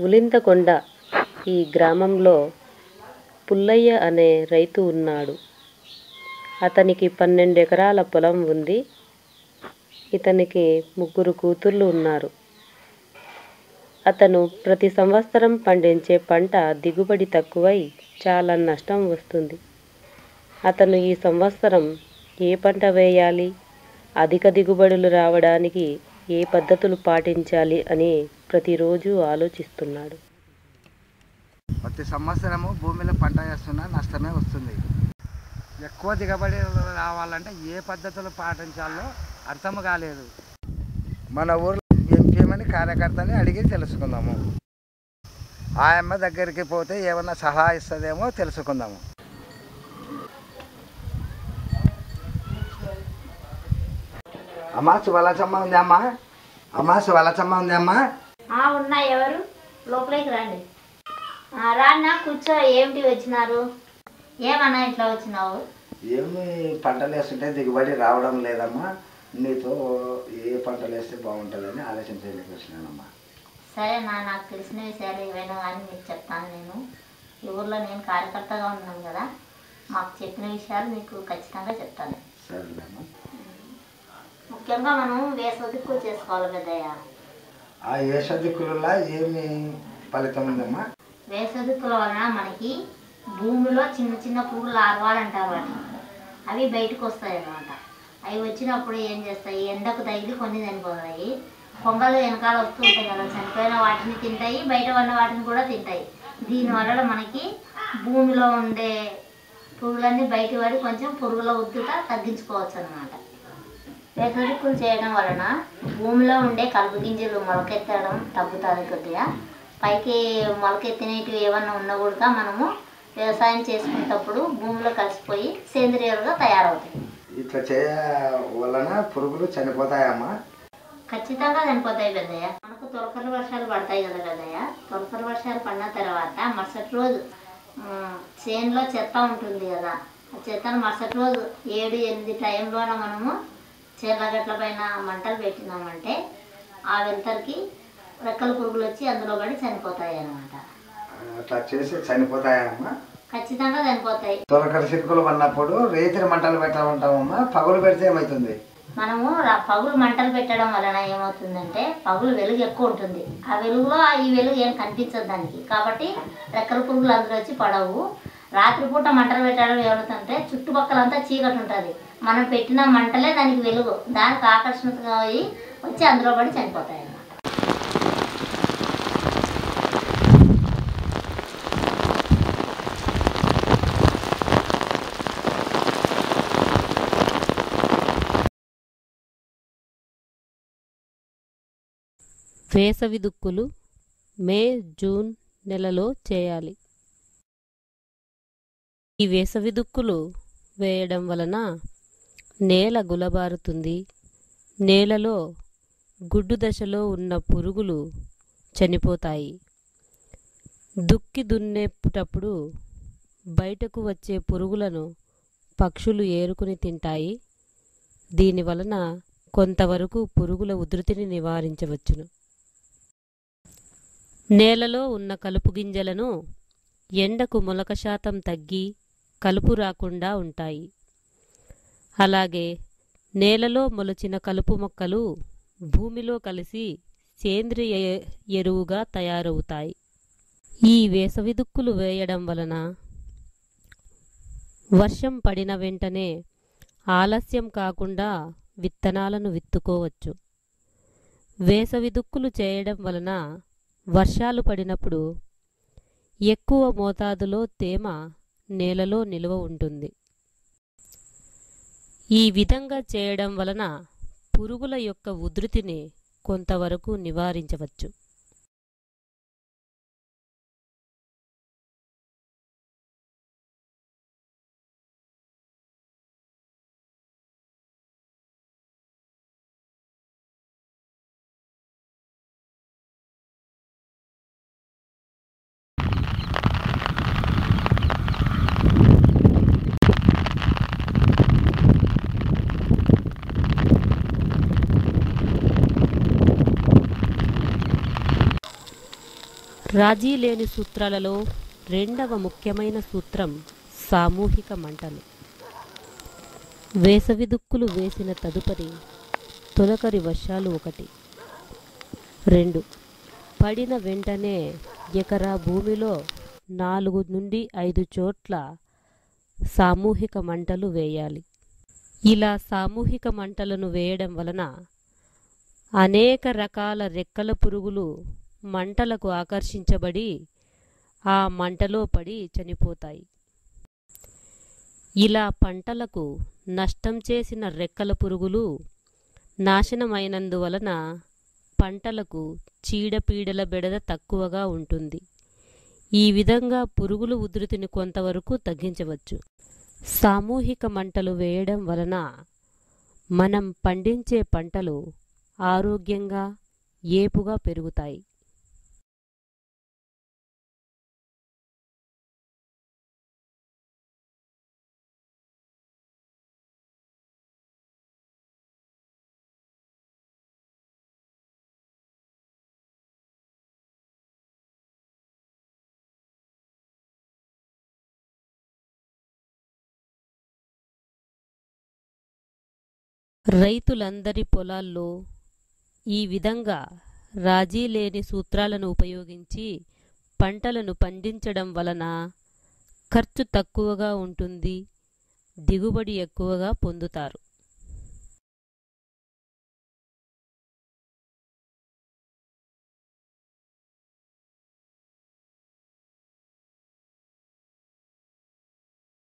ఉలింతకొండ ఈ గ్రామంలో పుల్లయ్య అనే రైతు ఉన్నాడు. అతనికి 12 ఎకరాల పొలం ఉంది. ఇతనికి 3 కూతుర్లు ఉన్నారు. అతను ప్రతి సంవత్సరం పండించే పంట దిగుబడి తక్కువై చాలా నష్టం వస్తుంది. అతను ఈ సంవత్సరం ఏ పంట వేయాలి, అధిక దిగుబడులు రావడానికి ఏ పద్ధతులు పాటించాలి అని ప్రతిరోజు ఆలోచిస్తున్నాడు. ప్రతి సంవత్సరము భూమిలో పంట వేస్తున్నా నష్టమే వస్తుంది. ఎక్కువ దిగుబడి రావాలంటే ఏ పద్ధతులు పాటించాలో అర్థం కాలేదు. మన ఊర్లో ఎంపీమని కార్యకర్తని అడిగి తెలుసుకుందాము. ఆయమ్మ దగ్గరికి పోతే ఏమన్నా సలహా ఇస్తుందేమో తెలుసుకుందాము. అమ్మా శివలచమ్మ ఉంది అమ్మా. అమ్మా శివలచమ్మ ఉంది అమ్మా. ఉన్నా. ఎవరు? లోపలికి రండి. రాన్నా కూర్చో. ఏమిటి వచ్చినారు? ఏమన్నా ఇట్లా వచ్చినావు? ఏమి పంటలు వేస్తుంటే దిగుబడి రావడం లేదమ్మా. నీతో ఏ పంటలు వేస్తే బాగుంటుందని ఆలోచించడానికి వచ్చినానమ్మా. సరే నాకు తెలిసిన విషయాలు ఏవైనా కానీ మీకు చెప్తాను. నేను ఈ ఊర్లో నేను కార్యకర్తగా ఉన్నాను కదా, మాకు చెప్పిన విషయాలు మీకు ఖచ్చితంగా చెప్తాను. సరేనమ్మా. ముఖ్యంగా మనం వేసవిదిక్కులు చేసుకోవాలి పెద్దయ్య. ఆ వేసవిదిక్కులలో ఏమి ఫలితం ఉందమ్మా? వేసవిదిక్కుల వలన మనకి భూమిలో చిన్న చిన్న పురుగులు ఆరవాలంటారు వాటిని. అవి బయటకు వస్తాయి అన్నమాట. అవి వచ్చినప్పుడు ఏం చేస్తాయి, ఎండకు తగిలి కొన్ని చనిపోతాయి. కొంగలు వెనకాల వస్తూ ఉంటాయి కదా, చనిపోయిన వాటిని తింటాయి, బయట ఉన్న వాటిని కూడా తింటాయి. దీనివల్ల మనకి భూమిలో ఉండే పురుగులన్నీ బయట పడి కొంచెం పురుగుల ఉద్ధృత తగ్గించుకోవచ్చు అన్నమాట. వేసవిదిక్కులు చేయడం వలన భూమిలో ఉండే కలుపు గింజలు మొలకెత్తడం తగ్గుతుంది కొద్దిగా. పైకి మొలకెత్తినవి ఏమన్నా ఉన్నా కూడా మనము వ్యవసాయం చేసుకునేటప్పుడు భూమిలో కలిసిపోయి సేంద్రియాలుగా తయారవుతాయి. ఇట్లా చేయ వలన పురుగులు చనిపోతాయమ్మా? ఖచ్చితంగా చనిపోతాయి పెద్దయ్య. మనకు తొలకరి వర్షాలు పడతాయి కదా పెద్దయ్య. తొలకరి వర్షాలు పడిన తర్వాత మరుసటి రోజు చేనులో చెత్త ఉంటుంది కదా, ఆ చెత్తను మరుసటి రోజు 7-8 టైంలోన మనము చేళ్ళగట్ల పైన మంటలు పెట్టినామంటే ఆ వెంతరికి రెక్కల పురుగులు వచ్చి అందులో పడి చనిపోతాయి అన్నమాట. అట్లా చేసి చనిపోతాయమ్మా? ఖచ్చితంగా చనిపోతాయి. తొలకరి చిరుకులు పడినప్పుడు రేతిరి మంటలు పెట్టమంటామమ్మా. పగులు పెడితే ఏమవుతుంది? మనము పగులు మంటలు పెట్టడం వలన ఏమవుతుందంటే పగులు వెలుగు ఎక్కువ ఉంటుంది. ఆ వెలుగులో ఈ వెలుగు ఏం కనిపించదు దానికి, కాబట్టి రెక్కల పురుగులు అందులో వచ్చి పడవు. రాత్రిపూట మంటలు పెట్టడం ఏమవుతుందంటే చుట్టుపక్కలంతా చీకటి ఉంటుంది, మనం పెట్టిన మంటలే దానికి వెలుగు, దానికి ఆకర్షణగా వచ్చి అందులో పడి చనిపోతాయి అన్నమాట. వేసవి దుక్కులు మే, జూన్ నెలలో చేయాలి. ఈ వేసవి దుక్కులు వేయడం వలన నేల గులబారుతుంది. నేలలో గుడ్డు దశలో ఉన్న పురుగులు చనిపోతాయి. దుక్కి దున్నేటప్పుడు బయటకు వచ్చే పురుగులను పక్షులు ఏరుకుని తింటాయి. దీనివలన కొంతవరకు పురుగుల ఉధృతిని నివారించవచ్చును. నేలలో ఉన్న కలుపు గింజలను ఎండకు మొలక శాతం తగ్గి కలుపు రాకుండా ఉంటాయి. అలాగే నేలలో మొలచిన కలుపు మొక్కలు భూమిలో కలిసి సేంద్రియ ఎరువుగా తయారవుతాయి. ఈ వేసవి దుక్కులు వేయడం వలన వర్షం పడిన వెంటనే ఆలస్యం కాకుండా విత్తనాలను విత్తుకోవచ్చు. వేసవి దుక్కులు చేయడం వలన వర్షాలు పడినప్పుడు ఎక్కువ మోతాదులో తేమ నేలలో నిల్వ ఉంటుంది. ఈ విధంగా చేయడం వలన పురుగుల యొక్క ఉధృతిని కొంతవరకు నివారించవచ్చు. రాజీ లేని సూత్రాలలో రెండవ ముఖ్యమైన సూత్రం సామూహిక మంటలు. వేసవి దుక్కులు వేసిన తదుపరి తొలకరి వర్షాలు 1. 2. పడిన వెంటనే ఎకరా భూమిలో 4 నుండి 5 చోట్ల సామూహిక మంటలు వేయాలి. ఇలా సామూహిక మంటలను వేయడం వలన అనేక రకాల రెక్కల పురుగులు మంటలకు ఆకర్షించబడి ఆ మంటలో పడి చనిపోతాయి. ఇలా పంటలకు నష్టం చేసిన రెక్కల పురుగులు నాశనమైనందువలన పంటలకు చీడపీడల బెడద తక్కువగా ఉంటుంది. ఈ విధంగా పురుగుల ఉధృతిని కొంతవరకు తగ్గించవచ్చు. సామూహిక మంటలు వేయడం వలన మనం పండించే పంటలు ఆరోగ్యంగా ఏపుగా పెరుగుతాయి. రైతులందరి పొలాల్లో ఈ విధంగా రాజీ లేని సూత్రాలను ఉపయోగించి పంటలను పండించడం వలన ఖర్చు తక్కువగా ఉంటుంది, దిగుబడి ఎక్కువగా పొందుతారు.